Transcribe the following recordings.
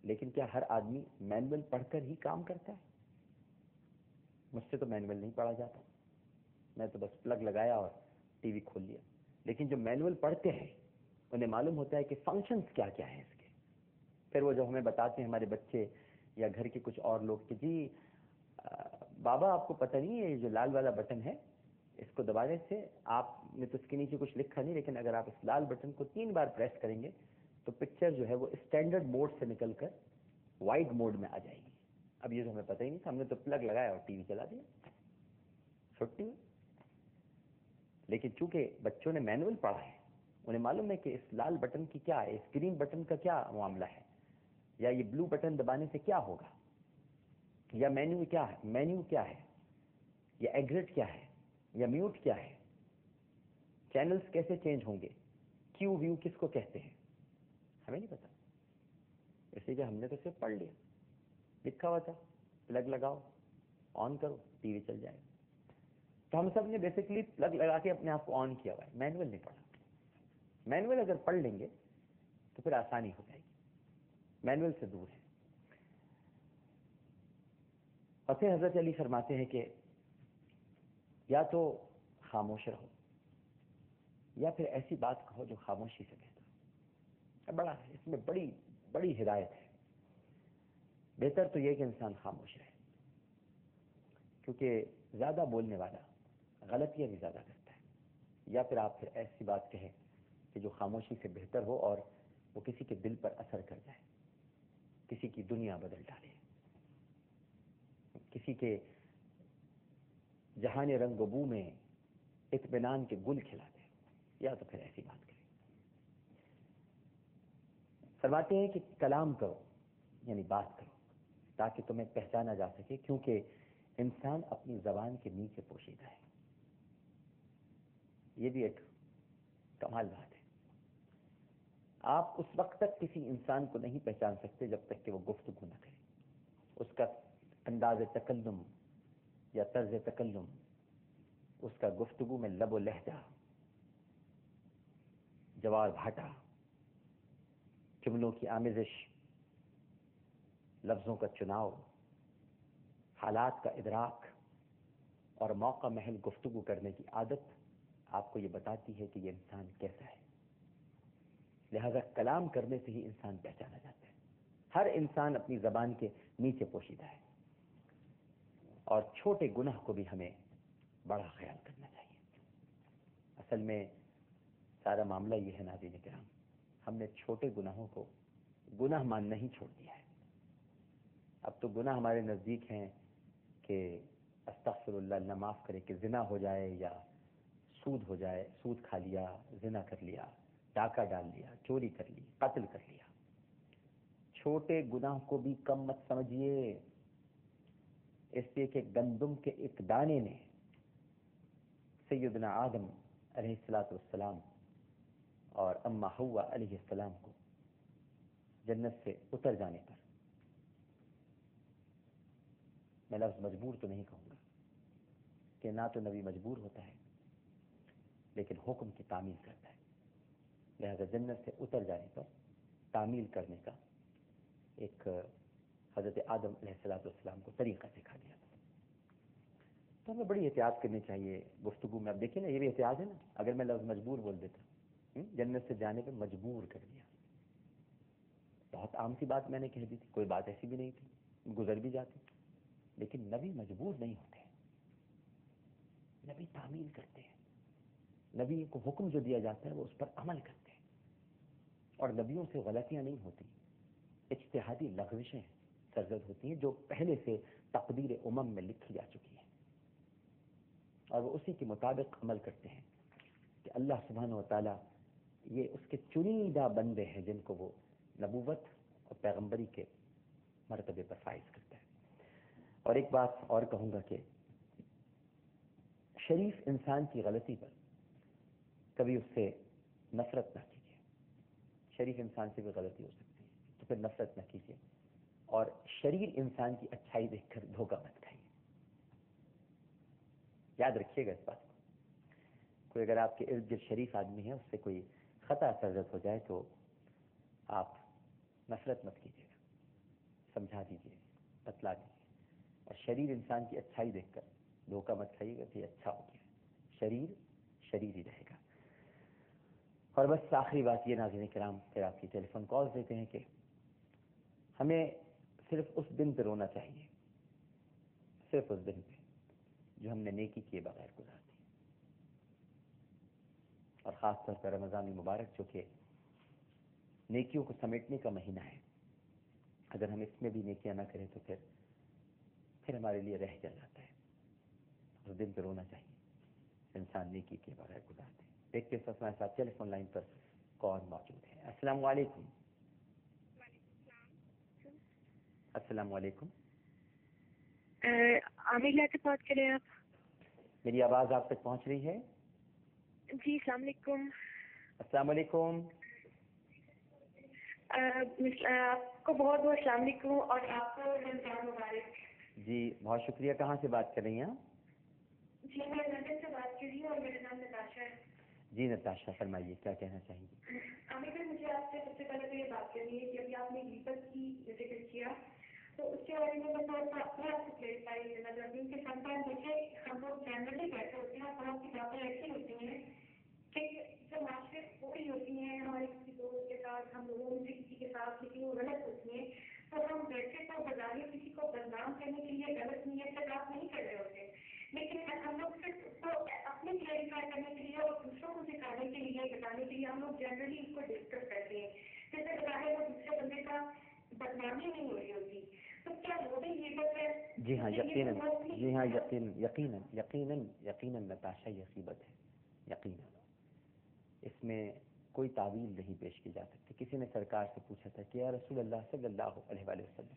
لیکن کیا ہر آدمی مینول پڑھ کر ہی کام کرتا ہے؟ مجھ سے تو مینول نہیں پڑھا جاتا، میں تو بس پلگ لگایا اور ٹی وی کھول لیا. لیکن جو مینول پڑھتے ہیں انہیں معلوم ہوتا ہے کہ فنکشنز کیا کیا ہیں اس کے. پھر وہ جو ہمیں بتاتے ہیں ہمارے بچے یا گھر کے کچھ اور لوگ کہ جی بابا آپ کو پتہ نہیں ہے یہ جو لال والا بٹن ہے اس کو دبانے سے آپ نے تو اس کے نیچے کچھ لکھا نہیں، لیکن اگر آپ اس لال بٹن کو 3 بار پریس کریں گے تو پکچر جو ہے وہ اسٹینڈرڈ موڈ سے نکل کر وائڈ موڈ میں آ جائے گی. اب یہ تو ہمیں پتہ ہی نہیں تھا، ہم نے تو پلگ لگایا اور ٹی وی چلا دیا چھٹی میں. لیکن چونکہ بچوں نے مینول پڑھا ہے انہیں معلوم ہے کہ اس لال بٹن کی کیا ہے، اس گرین بٹن کا کیا معاملہ ہے، یا یہ بلو بٹن دبانے سے کیا ہوگا، یا مینیو کیا ہے، یا ایگزٹ کیا ہے، یا میوٹ کیا ہے، چینلز کیسے چینج ہوں گے، کیو ویو کس کو کہتے ہیں، ہمیں نہیں پتا. اس لیے ہم نے تو صرف پڑھ لیا، لکھا ہوا تھا پلگ لگاؤ آن کرو ٹی وی چل جائے گا. تو ہم سب نے بیسکلی پلگ لگا کے اپنے آپ کو آن کیا ہوا ہے، مینول نہیں پڑھا. مینول اگر پڑھ لیں گے تو پھر آسانی ہو جائے گی، مینول سے دور ہے. اور پھر حضرت علی فرماتے ہیں کہ یا تو خاموش رہو یا پھر ایسی بات کہو جو خاموشی سے بہتر. بڑا ہے اس میں بڑی بڑی ہدایت ہے. بہتر تو یہ کہ انسان خاموش رہے، کیونکہ زیادہ بولنے والا غلطیاں بھی زیادہ کرتا ہے. یا پھر آپ پھر ایسی بات کہیں کہ جو خاموشی سے بہتر ہو اور وہ کسی کے دل پر اثر کر جائے، کسی کی دنیا بدل ڈالے، کسی کے جہان رنگ و بو میں اطمینان کے گل کھلا دے. یا تو پھر ایسی بات کریں. فرماتے ہیں کہ کلام کرو یعنی بات کرو تاکہ تمہیں پہچانا جا سکے، کیونکہ انسان اپنی زبان کے نیچے پوشیدہ ہے. یہ بھی ایک کمال بات ہے. آپ اس وقت تک کسی انسان کو نہیں پہچان سکتے جب تک کہ وہ گفتگو نہ کرے. اس کا انداز تکلم یا طرز تکلم، اس کا گفتگو میں لب و لہجہ، جوار بھاٹا، جملوں کی آمیزش، لفظوں کا چناؤ، حالات کا ادراک اور موقع محل گفتگو کرنے کی عادت آپ کو یہ بتاتی ہے کہ یہ انسان کیسا ہے. لہذا کلام کرنے سے ہی انسان پہچانا جاتا ہے. ہر انسان اپنی زبان کے نیچے پوشیدہ ہے. اور چھوٹے گناہ کو بھی ہمیں بڑا خیال کرنا چاہیے. اصل میں سارا معاملہ یہ ہے ناظرین کرام، ہم نے چھوٹے گناہوں کو گناہ ماننا ہی چھوڑ دیا ہے. اب تو گناہ ہمارے نزدیک ہیں کہ استغفر اللہ، اللہ معاف کرے، کہ زنا ہو جائے یا سود ہو جائے، سود کھا لیا، زنا کر لیا، ڈاکہ ڈال لیا، چوری کر لی، قتل کر لیا. چھوٹے گناہ کو بھی کم مت سمجھیے، اس لیے کہ گندم کے ایک دانے نے سیدنا آدم علیہ السلام اور اما حوا علیہ السلام کو جنت سے اتر جانے پر، میں لفظ مجبور تو نہیں کہوں گا کہ نہ تو نبی مجبور ہوتا ہے لیکن حکم کی تعمیل کرتا ہے. لہذا جنت سے اتر جانے پر تعمیل کرنے کا ایک حضرت آدم علیہ السلام کو طریقہ سکھا دیا تھا. تو ہمیں بڑی احتیاط کرنی چاہیے گفتگو میں. اب دیکھیں نا، یہ بھی احتیاط ہے نا. اگر میں لفظ مجبور بول دیتا، جنت سے جانے پہ مجبور کر دیا، بہت عام سی بات میں نے کہہ دی تھی، کوئی بات ایسی بھی نہیں تھی، گزر بھی جاتی. لیکن نبی مجبور نہیں ہوتے، نبی تعمیل کرتے ہیں. نبی کو حکم جو دیا جاتا ہے وہ اس پر عمل کرتے ہیں. اور نبیوں سے غلطیاں نہیں ہوتی، اجتہادی لغزشیں سرزد ہوتی ہیں جو پہلے سے تقدیر امم میں لکھی جا چکی ہیں، اور وہ اسی کے مطابق عمل کرتے ہیں کہ اللہ سبحانہ و تعالیٰ یہ اس کے چنیدہ بندے ہیں جن کو وہ نبوت اور پیغمبری کے مرتبے پر فائز کرتا ہے. اور ایک بات اور کہوں گا کہ شریف انسان کی غلطی پر کبھی اس سے نفرت نہ کیجیے. شریف انسان سے بھی غلطی ہو سکتی ہے تو پھر نفرت نہ کیجیے. اور شریر انسان کی اچھائی دیکھ کر دھوکہ مت کھائیے. یاد رکھیے گا اس بات کو. کوئی اگر آپ کے ارد گرد شریف آدمی ہے، اس سے کوئی خطا سرزد ہو جائے تو آپ نفرت مت کیجیے گا. سمجھا دیجیے، بتلا دیجیے. اور شریر انسان کی اچھائی دیکھ کر دھوکہ مت کھائیے گا کہ یہ اچھا ہو گیا. شریر شریر ہی رہے گا. اور بس آخری بات یہ ناظرین کرام، پھر آپ کی ٹیلی فون کالز دیتے ہیں کہ ہمیں صرف اس دن پہ رونا چاہیے، صرف اس دن پہ جو ہم نے نیکی کیے بغیر گزار دی. اور خاص طور پر رمضان المبارک جو کہ نیکیوں کو سمیٹنے کا مہینہ ہے، اگر ہم اس میں بھی نیکیاں نہ کریں تو پھر ہمارے لیے رہ جاتا ہے. اس دن پہ رونا چاہیے انسان نیکی کے بغیر گزار دے. دیکھتے ہیں ہمارے ساتھ ٹیلی فون لائن پر کون موجود ہے. السلام علیکم. السلام علیکم. عامر سے بات کریں آپ؟ میری آواز آپ تک پہنچ رہی ہے؟ جی السلام علیکم. السلام علیکم. آپ کو بہت بہت السلام علیکم اور آپ کو رمضان مبارک. جی بہت شکریہ. کہاں سے بات کر رہی ہیں آپ؟ جی میں لندن سے بات کر رہی ہوں اور میرا نام نتاشا ہے. جی نتاشا، فرمائیے کیا کہنا چاہیں گے؟ عامر بھائی مجھے آپ سے سب سے پہلے تو یہ بات کرنی ہے کہ ابھی آپ نے غیبت کی ذکر کیا تو اس کے بارے میں تھوڑا سا اپنے آپ کو کلیریفائی کرنا چاہتی ہوں کہ سم ٹائم دیکھیے ہم لوگ جنرلی بیٹھے ہوتے ہیں اور بہت سی باتیں ایسی ہوتی ہیں کہ جو معاشرے پوری ہوتی ہیں ہمارے کسی دوست کے ساتھ، ہم لوگوں میں سے کسی کے ساتھ، لیکن وہ غلط ہوتی ہیں تو ہم بیٹھے تو بظاہر کسی کو بدنام کرنے کے لیے غلط نیت سے بات نہیں کر رہے ہوتے، لیکن ہم لوگ صرف اس کو اپنے کلیریفائی کرنے کے لیے اور دوسروں کو سکھانے کے لیے، بتانے کے لیے ہم لوگ جنرلی اس کو ڈسکس کرتے ہیں. جیسے بظاہر وہ دوسرے بندے کا بدنامی نہیں ہو رہی ہوتی تو کیا وہ بھی غیبت ہے؟ جی ہاں یقیناً، جی ہاں یقیناً یقیناً یقیناً نتاشا یہ غیبت ہے یقیناً. اس میں کوئی تعویل نہیں پیش کی جا سکتی. کسی نے سرکار سے پوچھا تھا کہ یا رسول اللہ صلی اللہ علیہ وآلہ وسلم،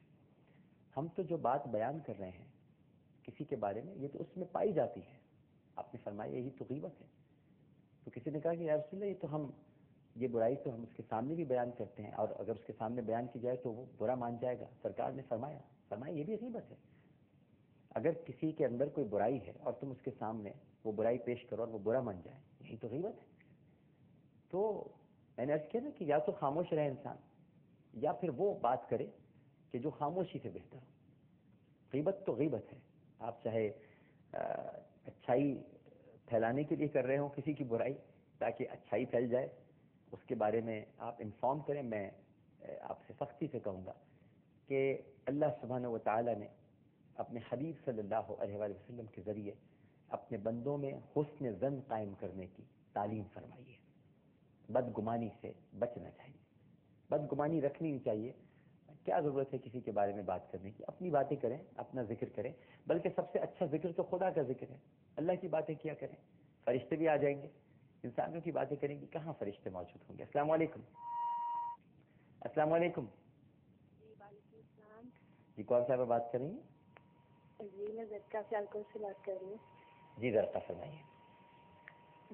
ہم تو جو بات بیان کر رہے ہیں کسی کے بارے میں یہ تو اس میں پائی جاتی ہے. آپ نے فرمایا یہی تو غیبت ہے. تو کسی نے کہا کہ یا رسول اللہ یہ تو ہم یہ برائی تو ہم اس کے سامنے بھی بیان کرتے ہیں اور اگر اس کے سامنے بیان کی جائے تو وہ برا مان جائے گا. سرکار نے فرمایا یہ بھی غیبت ہے. اگر کسی کے اندر کوئی برائی ہے اور تم اس کے سامنے وہ برائی پیش کرو اور وہ برا مان جائے، یہی تو غیبت ہے. تو میں نے عرض کیا نا کہ یا تو خاموش رہے انسان یا پھر وہ بات کرے کہ جو خاموشی سے بہتر ہو. غیبت تو غیبت ہے. آپ چاہے اچھائی پھیلانے کے لیے کر رہے ہوں کسی کی برائی تاکہ اچھائی پھیل جائے، اس کے بارے میں آپ انفارم کریں. میں آپ سے سختی سے کہوں گا کہ اللہ سبحانہ و تعالی نے اپنے حبیب صلی اللہ علیہ وآلہ وسلم کے ذریعے اپنے بندوں میں حسن ظن قائم کرنے کی تعلیم فرمائی ہے. بدگمانی سے بچنا چاہیے، بدگمانی رکھنی نہیں چاہیے. کیا ضرورت ہے کسی کے بارے میں بات کرنے کی؟ اپنی باتیں کریں، اپنا ذکر کریں. بلکہ سب سے اچھا ذکر تو خدا کا ذکر ہے. اللہ کی باتیں کیا کریں. فرشتے بھی آ جائیں گے، انسانوں کی باتیں کریں گے، کہاں فرشتے موجود ہوں گے. السلام علیکم. السلام علیکم. جی وعلیکم السلام. جی کون صاحبہ بات کر رہی ہیں؟ جی میں زدکا سیالکوٹ سے بات کر رہی ہوں. جی ذرا فرمائیے.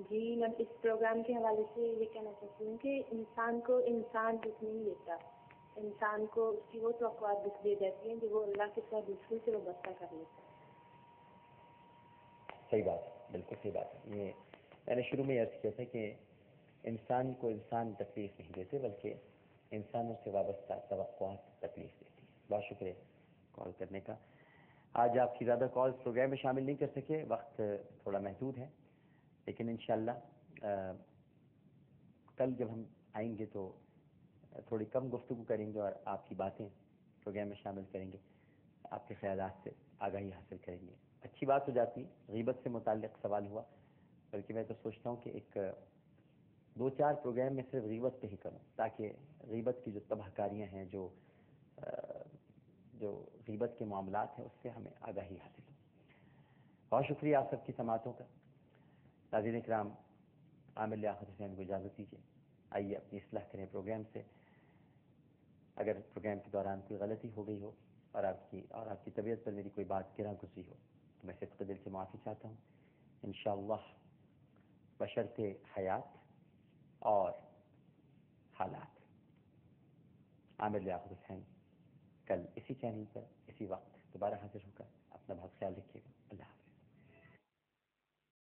جی میں اس پروگرام کے حوالے سے یہ کہنا چاہتی ہوں کہ انسان کو انسان دکھ نہیں دیتا، انسان کو اس کی وہ توقعات دکھ دے جاتی ہیں جو وہ اللہ کے ساتھ دوسروں سے وابستہ کر لیتا ہے. صحیح بات ہے، بالکل صحیح بات ہے. یہ میں نے شروع میں عرض کیا تھا کہ انسان کو انسان تکلیف نہیں دیتے بلکہ انسانوں سے وابستہ توقعات تکلیف دیتی ہیں. بہت شکریہ کال کرنے کا. آج آپ کی زیادہ کالز پروگرام میں شامل نہیں کر سکے، وقت تھوڑا محدود ہے، لیکن انشاءاللہ کل جب ہم آئیں گے تو تھوڑی کم گفتگو کریں گے اور آپ کی باتیں پروگرام میں شامل کریں گے، آپ کے خیالات سے آگاہی حاصل کریں گے. اچھی بات ہو جاتی ہے. غیبت سے متعلق سوال ہوا، بلکہ میں تو سوچتا ہوں کہ ایک 2-4 پروگرام میں صرف غیبت پہ ہی کروں تاکہ غیبت کی جو تباہ کاریاں ہیں، جو غیبت کے معاملات ہیں، اس سے ہمیں آگاہی حاصل ہو. بہت شکریہ آپ سب کی سماعتوں کا. ناظرین کرام، عامر لیاقت حسین کو اجازت دیجیے. آئیے اپنی اصلاح کریں پروگرام سے. اگر پروگرام کے دوران کوئی غلطی ہو گئی ہو اور آپ کی طبیعت پر میری کوئی بات گراں گزری ہو تو میں صدق دل سے معافی چاہتا ہوں. انشاءاللہ بشرط حیات اور حالات. عامر لیاقت حسین کل اسی چینل پر اسی وقت دوبارہ حاضر ہو کر اپنا بہت خیال رکھیے گا.